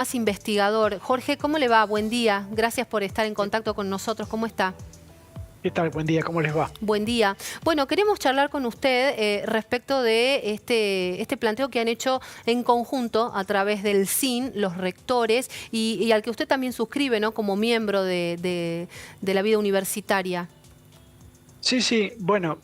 más investigador. Jorge, ¿cómo le va? Buen día. Gracias por estar en contacto con nosotros. ¿Cómo está? ¿Qué tal? Buen día, ¿cómo les va? Buen día. Bueno, queremos charlar con usted respecto de este planteo que han hecho en conjunto a través del SIN, los rectores, y al que usted también suscribe, ¿no? Como miembro de la vida universitaria. Sí, bueno,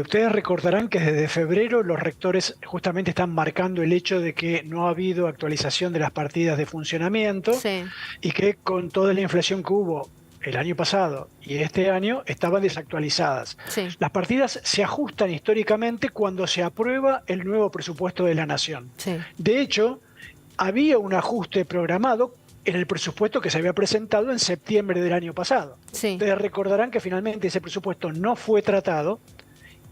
ustedes recordarán que desde febrero los rectores justamente están marcando el hecho de que no ha habido actualización de las partidas de funcionamiento Sí, y que con toda la inflación que hubo el año pasado y este año estaban desactualizadas. sí, Las partidas se ajustan históricamente cuando se aprueba el nuevo presupuesto de la Nación. sí, De hecho, había un ajuste programado en el presupuesto que se había presentado en septiembre del año pasado. sí. Ustedes recordarán que finalmente ese presupuesto no fue tratado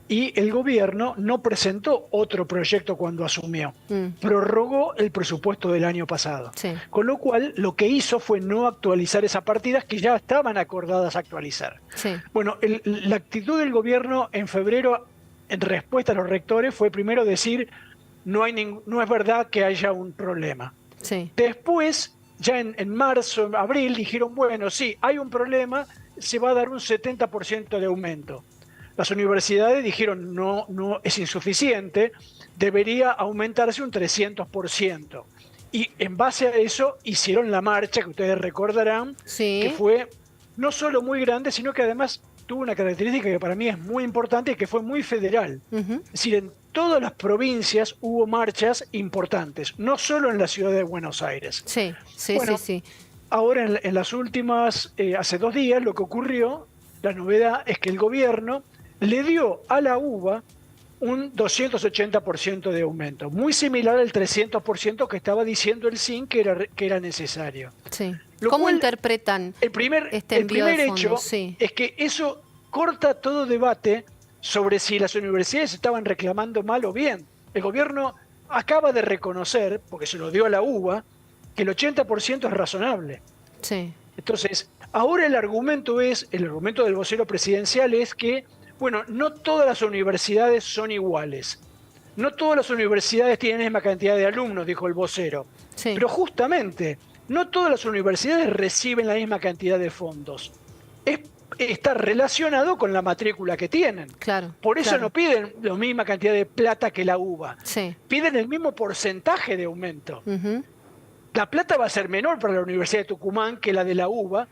y el gobierno no presentó otro proyecto cuando asumió. Mm, Prorrogó el presupuesto del año pasado. sí, Con lo cual, lo que hizo fue no actualizar esas partidas que ya estaban acordadas actualizar. sí, Bueno, la actitud del gobierno en febrero, en respuesta a los rectores, fue primero decir, no es verdad que haya un problema. sí. Después, ya en marzo, abril, dijeron, bueno, sí, hay un problema, se va a dar un 70% de aumento. Las universidades dijeron, no es insuficiente, debería aumentarse un 300%. Y en base a eso hicieron la marcha, que ustedes recordarán, que Sí. fue no solo muy grande, sino que además tuvo una característica que para mí es muy importante, que fue muy federal. Ujú. Es decir, en todas las provincias hubo marchas importantes, no solo en la ciudad de Buenos Aires. Sí, sí, sí, Bueno, sí. ahora en las últimas, hace 2 días, lo que ocurrió, la novedad es que el gobierno le dio a la UBA un 280% de aumento, muy similar al 300% que estaba diciendo el SIN que era necesario. Sí. Lo ¿Cómo cual, interpretan el primer, este el envío de primer fondos? hecho Sí, es que eso corta todo debate sobre si las universidades estaban reclamando mal o bien. El gobierno acaba de reconocer, porque se lo dio a la UBA, que el 80% es razonable. sí, Entonces, ahora el argumento del vocero presidencial es que, bueno, no todas las universidades son iguales. No todas las universidades tienen la misma cantidad de alumnos, dijo el vocero. sí, Pero justamente, no todas las universidades reciben la misma cantidad de fondos. Es, está relacionado con la matrícula que tienen. claro, Por eso no claro. piden la misma cantidad de plata que la UBA. Sí. Piden el mismo porcentaje de aumento. Ujú. La plata va a ser menor para la Universidad de Tucumán que la de la UBA,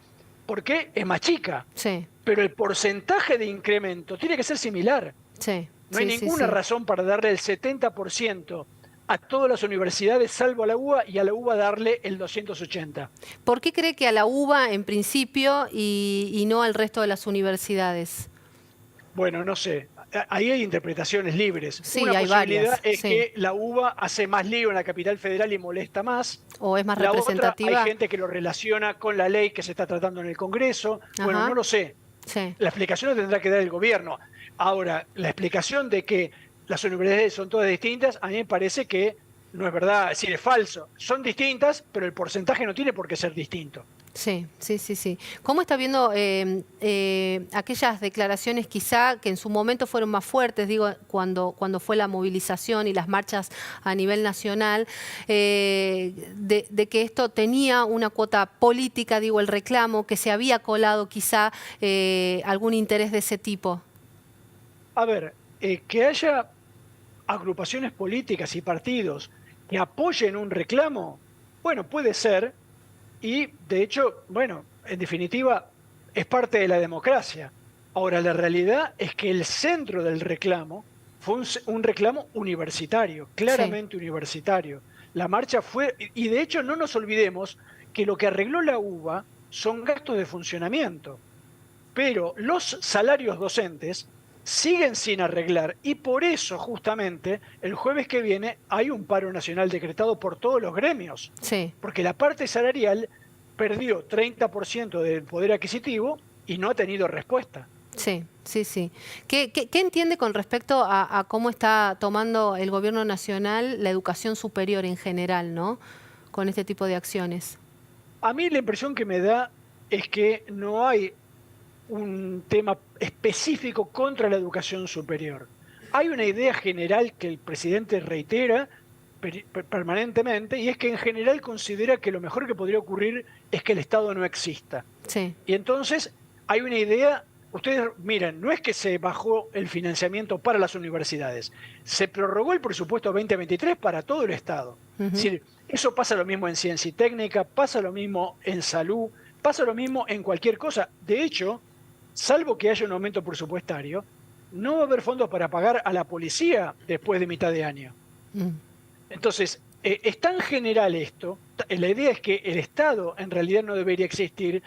porque es más chica, Sí, pero el porcentaje de incremento tiene que ser similar. sí, No hay sí, sí, ninguna sí. razón para darle el 70% a todas las universidades, salvo a la UBA, y a la UBA darle el 280%. ¿Por qué cree que a la UBA en principio y no al resto de las universidades? Bueno, no sé, ahí hay interpretaciones libres. Sí, Una hay posibilidad varias, es sí. que la UBA hace más lío en la capital federal y molesta más. ¿O es más La otra, hay representativa? gente que lo relaciona con la ley que se está tratando en el Congreso. Bueno, no Ajá, lo sé. sí. La explicación la tendrá que dar el gobierno. Ahora, la explicación de que las universidades son todas distintas, a mí me parece que no es verdad, es decir, es falso. Son distintas, pero el porcentaje no tiene por qué ser distinto. Sí, sí, sí, sí. ¿Cómo está viendo aquellas declaraciones quizá que en su momento fueron más fuertes, digo, cuando fue la movilización y las marchas a nivel nacional, de que esto tenía una cuota política, digo, el reclamo, que se había colado quizá algún interés de ese tipo? A ver, que haya agrupaciones políticas y partidos que apoyen un reclamo, bueno, puede ser, y de hecho, bueno, en definitiva, es parte de la democracia. Ahora, la realidad es que el centro del reclamo fue un reclamo universitario, Sí, claramente universitario. La marcha fue, y de hecho no nos olvidemos que lo que arregló la UBA son gastos de funcionamiento, pero los salarios docentes siguen sin arreglar y por eso justamente el jueves que viene hay un paro nacional decretado por todos los gremios, sí. porque la parte salarial perdió 30% del poder adquisitivo y no ha tenido respuesta. Sí, sí, sí. ¿Qué entiende con respecto a cómo está tomando el gobierno nacional la educación superior en general, ¿no? Con este tipo de acciones. A mí la impresión que me da es que no hay un tema específico contra la educación superior. Hay una idea general que el presidente reitera, permanentemente, y es que en general considera que lo mejor que podría ocurrir es que el Estado no exista. Sí. Y entonces hay una idea, ustedes miren, no es que se bajó el financiamiento para las universidades, se prorrogó el presupuesto 2023 para todo el Estado. Es decir, eso pasa lo mismo en ciencia y técnica, pasa lo mismo en salud, pasa lo mismo en cualquier cosa. De hecho, salvo que haya un aumento presupuestario, no va a haber fondos para pagar a la policía después de mitad de año. Entonces, es tan general esto, la idea es que el Estado en realidad no debería existir,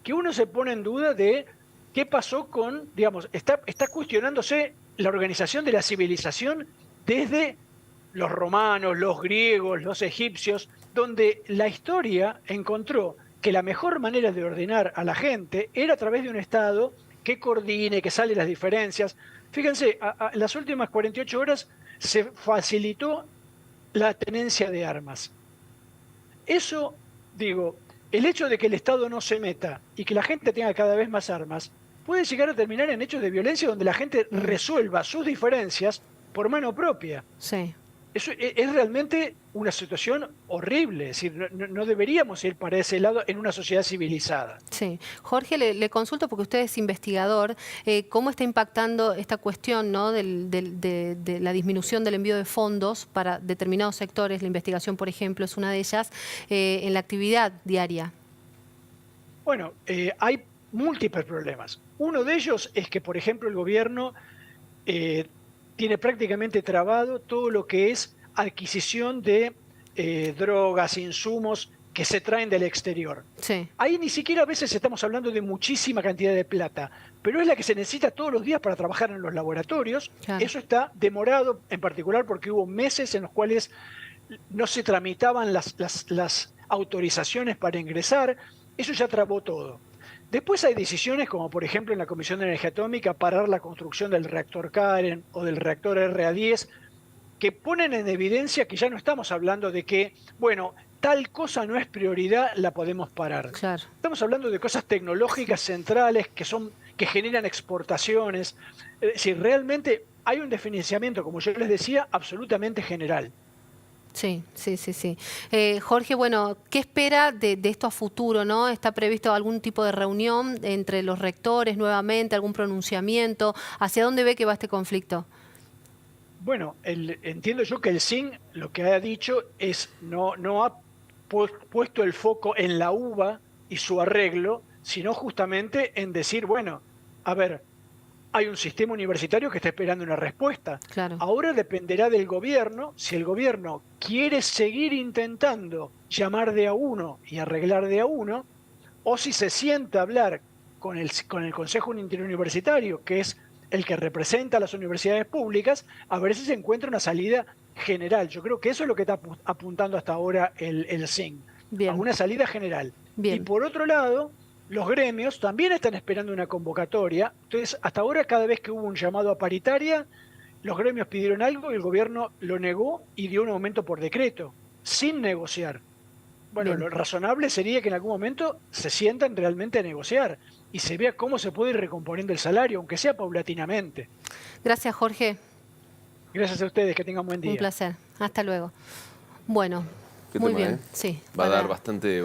que uno se pone en duda de qué pasó con, digamos, está cuestionándose la organización de la civilización desde los romanos, los griegos, los egipcios, donde la historia encontró que la mejor manera de ordenar a la gente era a través de un Estado que coordine, que sale las diferencias. Fíjense, en las últimas 48 horas se facilitó la tenencia de armas. Eso, digo, el hecho de que el Estado no se meta y que la gente tenga cada vez más armas, puede llegar a terminar en hechos de violencia donde la gente resuelva sus diferencias por mano propia. Sí. Eso es realmente una situación horrible, es decir, no deberíamos ir para ese lado en una sociedad civilizada. Sí. Jorge, le consulto porque usted es investigador, ¿cómo está impactando esta cuestión, ¿no?, de la disminución del envío de fondos para determinados sectores? La investigación, por ejemplo, es una de ellas, en la actividad diaria. Bueno, hay múltiples problemas. Uno de ellos es que, por ejemplo, el gobierno tiene prácticamente trabado todo lo que es adquisición de drogas, insumos que se traen del exterior. Sí. Ahí ni siquiera a veces estamos hablando de muchísima cantidad de plata, pero es la que se necesita todos los días para trabajar en los laboratorios. Claro. Eso está demorado, en particular porque hubo meses en los cuales no se tramitaban las autorizaciones para ingresar. Eso ya trabó todo. Después hay decisiones como, por ejemplo, en la Comisión de Energía Atómica, parar la construcción del reactor Karen o del reactor RA10, que ponen en evidencia que ya no estamos hablando de que, bueno, tal cosa no es prioridad, la podemos parar. Claro. Estamos hablando de cosas tecnológicas centrales que generan exportaciones. Es decir, realmente hay un desfinanciamiento, como yo les decía, absolutamente general. Sí, sí, sí, sí. Jorge, bueno, ¿qué espera de esto a futuro, no? ¿Está previsto algún tipo de reunión entre los rectores nuevamente, algún pronunciamiento? ¿Hacia dónde ve que va este conflicto? Bueno, entiendo yo que el SIN lo que ha dicho es no ha puesto el foco en la uva y su arreglo, sino justamente en decir, bueno, a ver, hay un sistema universitario que está esperando una respuesta. Claro. Ahora dependerá del gobierno, si el gobierno quiere seguir intentando llamar de a uno y arreglar de a uno, o si se sienta a hablar con el Consejo Interuniversitario, que es el que representa a las universidades públicas, a ver si se encuentra una salida general. Yo creo que eso es lo que está apuntando hasta ahora el CIN, a una salida general. Bien. Y por otro lado, los gremios también están esperando una convocatoria. Entonces, hasta ahora, cada vez que hubo un llamado a paritaria, los gremios pidieron algo y el gobierno lo negó y dio un aumento por decreto, sin negociar. Bueno, Bien. lo razonable sería que en algún momento se sientan realmente a negociar y se vea cómo se puede ir recomponiendo el salario, aunque sea paulatinamente. Gracias, Jorge. Gracias a ustedes, que tengan buen día. Un placer. Hasta luego. Bueno, ¿Qué muy tema, bien. Sí, va a dar bastante